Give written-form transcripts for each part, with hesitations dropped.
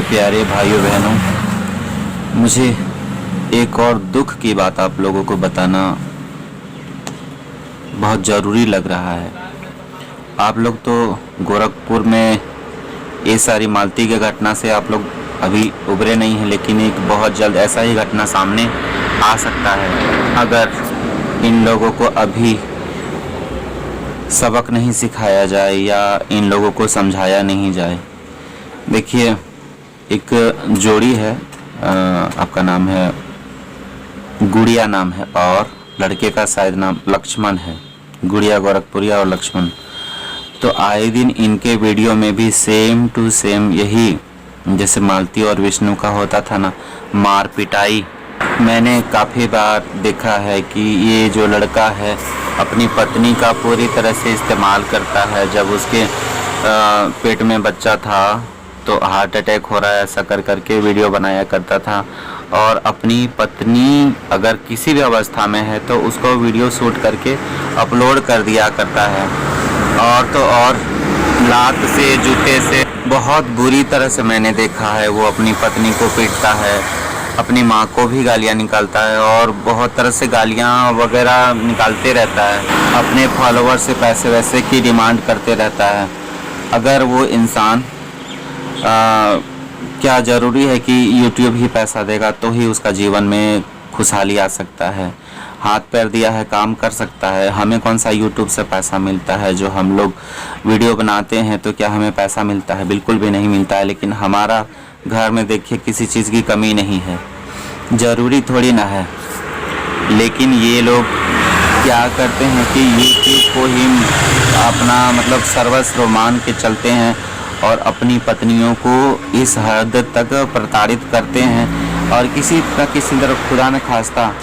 प्यारे भाइयों बहनों, मुझे एक और दुख की बात आप लोगों को बताना बहुत ज़रूरी लग रहा है। आप लोग तो गोरखपुर में ये सारी मालती की घटना से आप लोग अभी उभरे नहीं हैं, लेकिन एक बहुत जल्द ऐसा ही घटना सामने आ सकता है अगर इन लोगों को अभी सबक नहीं सिखाया जाए या इन लोगों को समझाया नहीं जाए। देखिए, एक जोड़ी है, आपका नाम है गुड़िया नाम है और लड़के का शायद नाम लक्ष्मण है। गुड़िया गोरखपुरिया और लक्ष्मण। तो आए दिन इनके वीडियो में भी सेम टू सेम यही, जैसे मालती और विष्णु का होता था ना, मार पिटाई, मैंने काफ़ी बार देखा है कि ये जो लड़का है अपनी पत्नी का पूरी तरह से इस्तेमाल करता है। जब उसके पेट में बच्चा था तो हार्ट अटैक हो रहा है ऐसा कर करके वीडियो बनाया करता था, और अपनी पत्नी अगर किसी भी अवस्था में है तो उसको वीडियो शूट करके अपलोड कर दिया करता है। और तो और लात से, जूते से बहुत बुरी तरह से मैंने देखा है वो अपनी पत्नी को पीटता है, अपनी माँ को भी गालियाँ निकालता है और बहुत तरह से गालियाँ वगैरह निकालते रहता है। अपने फॉलोवर से पैसे वैसे की डिमांड करते रहता है। अगर वो इंसान क्या ज़रूरी है कि YouTube ही पैसा देगा तो ही उसका जीवन में खुशहाली आ सकता है? हाथ पैर दिया है, काम कर सकता है। हमें कौन सा YouTube से पैसा मिलता है? जो हम लोग वीडियो बनाते हैं तो क्या हमें पैसा मिलता है? बिल्कुल भी नहीं मिलता है। लेकिन हमारा घर में देखिए किसी चीज़ की कमी नहीं है, ज़रूरी थोड़ी ना है। लेकिन ये लोग क्या करते हैं कि YouTube को ही अपना मतलब सर्वस्व मान के चलते हैं और अपनी पत्नियों को इस हद तक प्रताड़ित करते हैं। और किसी तरह खुदा न खास्ता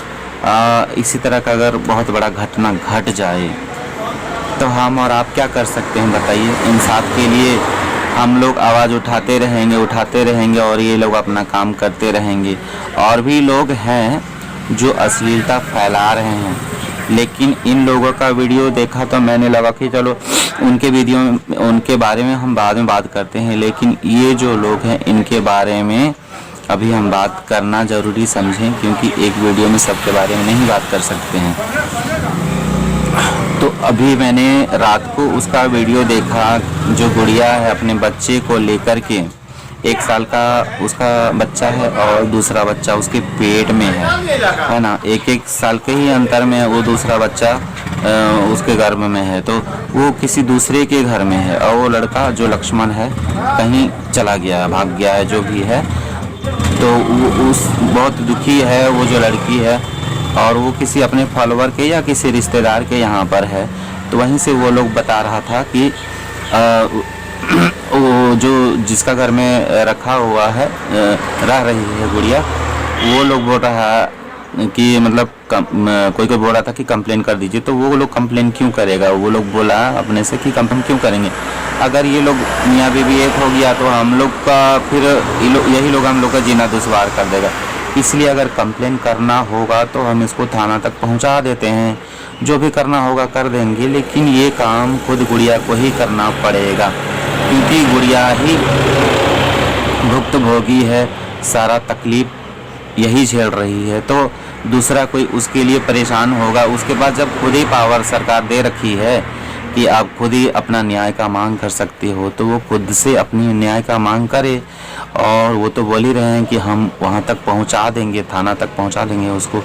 इसी तरह का अगर बहुत बड़ा घटना घट जाए तो हम और आप क्या कर सकते हैं बताइए? इंसाफ के लिए हम लोग आवाज़ उठाते रहेंगे और ये लोग अपना काम करते रहेंगे। और भी लोग हैं जो अश्लीलता फैला रहे हैं, लेकिन इन लोगों का वीडियो देखा तो मैंने लगा कि चलो उनके बारे में हम बाद में बात करते हैं। लेकिन ये जो लोग हैं इनके बारे में अभी हम बात करना ज़रूरी समझें, क्योंकि एक वीडियो में सबके बारे में नहीं बात कर सकते हैं। तो अभी मैंने रात को उसका वीडियो देखा, जो गुड़िया है अपने बच्चे को लेकर के, 1 साल का उसका बच्चा है और दूसरा बच्चा उसके पेट में है ना, 1 साल के ही अंतर में वो दूसरा बच्चा उसके गर्भ में है। तो वो किसी दूसरे के घर में है और वो लड़का जो लक्ष्मण है कहीं चला गया, भाग गया है, जो भी है। तो वो बहुत दुखी है वो जो लड़की है, और वो किसी अपने फॉलोवर के या किसी रिश्तेदार के यहाँ पर है। तो वहीं से वो लोग बता रहा था कि वो जो जिसका घर में रखा हुआ है रह रही है गुड़िया, वो लोग बोल रहा है कि मतलब कोई बोल रहा था कि कंप्लेन कर दीजिए। तो वो लोग कंप्लेन क्यों करेगा? वो लोग बोला अपने से कि कंप्लेन क्यों करेंगे? अगर ये लोग मियाँ बीवी एक हो गया तो हम लोग का फिर यही लोग हम लोग का जीना दुश्वार कर देगा। इसलिए अगर कंप्लेन करना होगा तो हम इसको थाना तक पहुंचा देते हैं, जो भी करना होगा कर देंगे। लेकिन ये काम खुद गुड़िया को ही करना पड़ेगा, क्योंकि गुड़िया ही भुक्तभोगी है, सारा तकलीफ यही झेल रही है। तो दूसरा कोई उसके लिए परेशान होगा। उसके बाद जब खुद ही पावर सरकार दे रखी है कि आप खुद ही अपना न्याय का मांग कर सकते हो, तो वो खुद से अपनी न्याय का मांग करे। और वो तो बोल ही रहे हैं कि हम वहाँ तक पहुँचा देंगे, थाना तक पहुँचा देंगे, उसको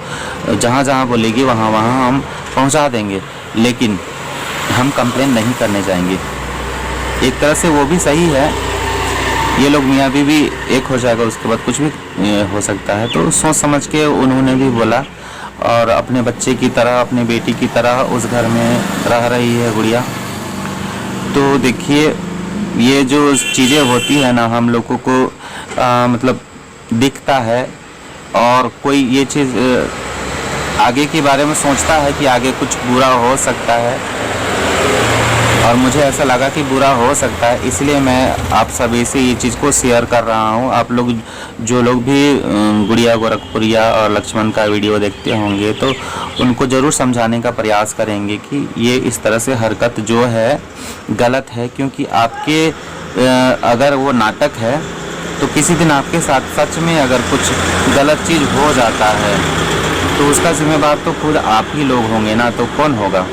जहाँ जहाँ बोलेगी वहाँ वहाँ हम पहुँचा देंगे। लेकिन हम कंप्लेन नहीं करने जाएंगे। एक तरह से वो भी सही है, ये लोग मियाँ बीवी एक हो जाएगा, उसके बाद कुछ भी हो सकता है। तो सोच समझ के उन्होंने भी बोला, और अपने बच्चे की तरह, अपने बेटी की तरह उस घर में रह रही है गुड़िया। तो देखिए, ये जो चीज़ें होती है ना, हम लोगों को मतलब दिखता है, और कोई ये चीज़ आगे के बारे में सोचता है कि आगे कुछ बुरा हो सकता है, और मुझे ऐसा लगा कि बुरा हो सकता है। इसलिए मैं आप सभी से ये चीज़ को शेयर कर रहा हूँ। आप लोग जो लोग भी गुड़िया गोरखपुरिया और लक्ष्मण का वीडियो देखते होंगे तो उनको ज़रूर समझाने का प्रयास करेंगे कि ये इस तरह से हरकत जो है गलत है। क्योंकि आपके अगर वो नाटक है तो किसी दिन आपके साथ सच में अगर कुछ गलत चीज़ हो जाता है तो उसका जिम्मेदार तो खुद आप ही लोग होंगे ना, तो कौन होगा?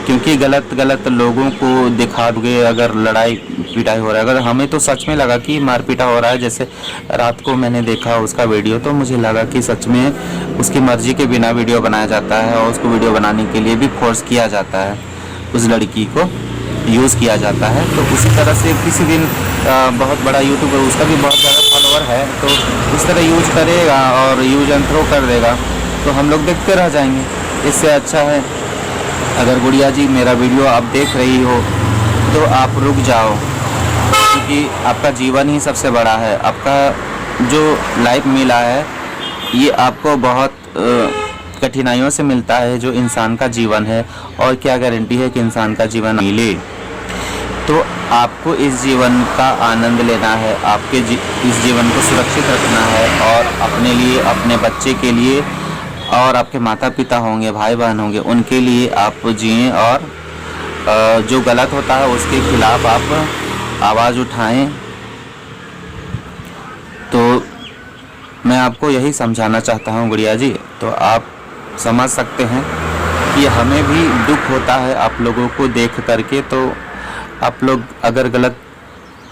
क्योंकि गलत लोगों को दिखा दोगे अगर लड़ाई पिटाई हो रहा है। अगर हमें तो सच में लगा कि मार पीटा हो रहा है, जैसे रात को मैंने देखा उसका वीडियो, तो मुझे लगा कि सच में उसकी मर्जी के बिना वीडियो बनाया जाता है और उसको वीडियो बनाने के लिए भी फोर्स किया जाता है, उस लड़की को यूज़ किया जाता है। तो उसी तरह से किसी दिन बहुत बड़ा यूट्यूबर, उसका भी बहुत ज़्यादा फॉलोअर है, तो इस तरह यूज करेगा और यूज एंड थ्रो कर देगा, तो हम लोग देखते रह जाएंगे। इससे अच्छा है अगर गुड़िया जी मेरा वीडियो आप देख रही हो तो आप रुक जाओ, क्योंकि आपका जीवन ही सबसे बड़ा है। आपका जो लाइफ मिला है ये आपको बहुत कठिनाइयों से मिलता है, जो इंसान का जीवन है, और क्या गारंटी है कि इंसान का जीवन मिले। तो आपको इस जीवन का आनंद लेना है, आपके इस जीवन को सुरक्षित रखना है, और अपने लिए, अपने बच्चे के लिए, और आपके माता पिता होंगे, भाई बहन होंगे, उनके लिए आप जिएं, और जो गलत होता है उसके खिलाफ आप आवाज़ उठाएं। तो मैं आपको यही समझाना चाहता हूँ गुड़िया जी। तो आप समझ सकते हैं कि हमें भी दुख होता है आप लोगों को देख करके। तो आप लोग अगर गलत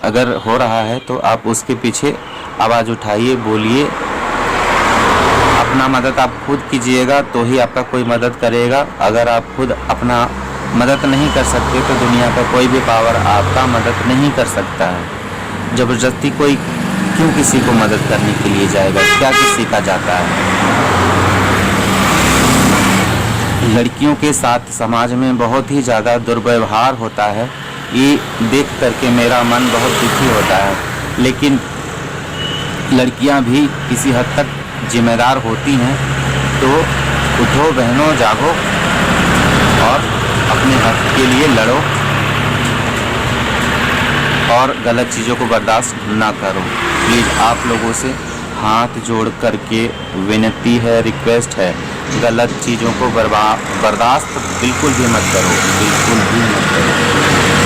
अगर हो रहा है तो आप उसके पीछे आवाज़ उठाइए, बोलिए। अपना मदद आप खुद कीजिएगा तो ही आपका कोई मदद करेगा। अगर आप खुद अपना मदद नहीं कर सकते तो दुनिया का कोई भी पावर आपका मदद नहीं कर सकता है। ज़बरदस्ती कोई क्यों किसी को मदद करने के लिए जाएगा? क्या किसी का जाता है? लड़कियों के साथ समाज में बहुत ही ज़्यादा दुर्व्यवहार होता है, ये देख करके मेरा मन बहुत दुखी होता है। लेकिन लड़कियां भी किसी हद तक जिम्मेदार होती हैं। तो उठो बहनों, जागो और अपने हक के लिए लड़ो और गलत चीज़ों को बर्दाश्त ना करो। प्लीज़ आप लोगों से हाथ जोड़ करके विनती है, रिक्वेस्ट है, गलत चीज़ों को बर्दाश्त बिल्कुल भी मत करो, बिल्कुल भी मत करो।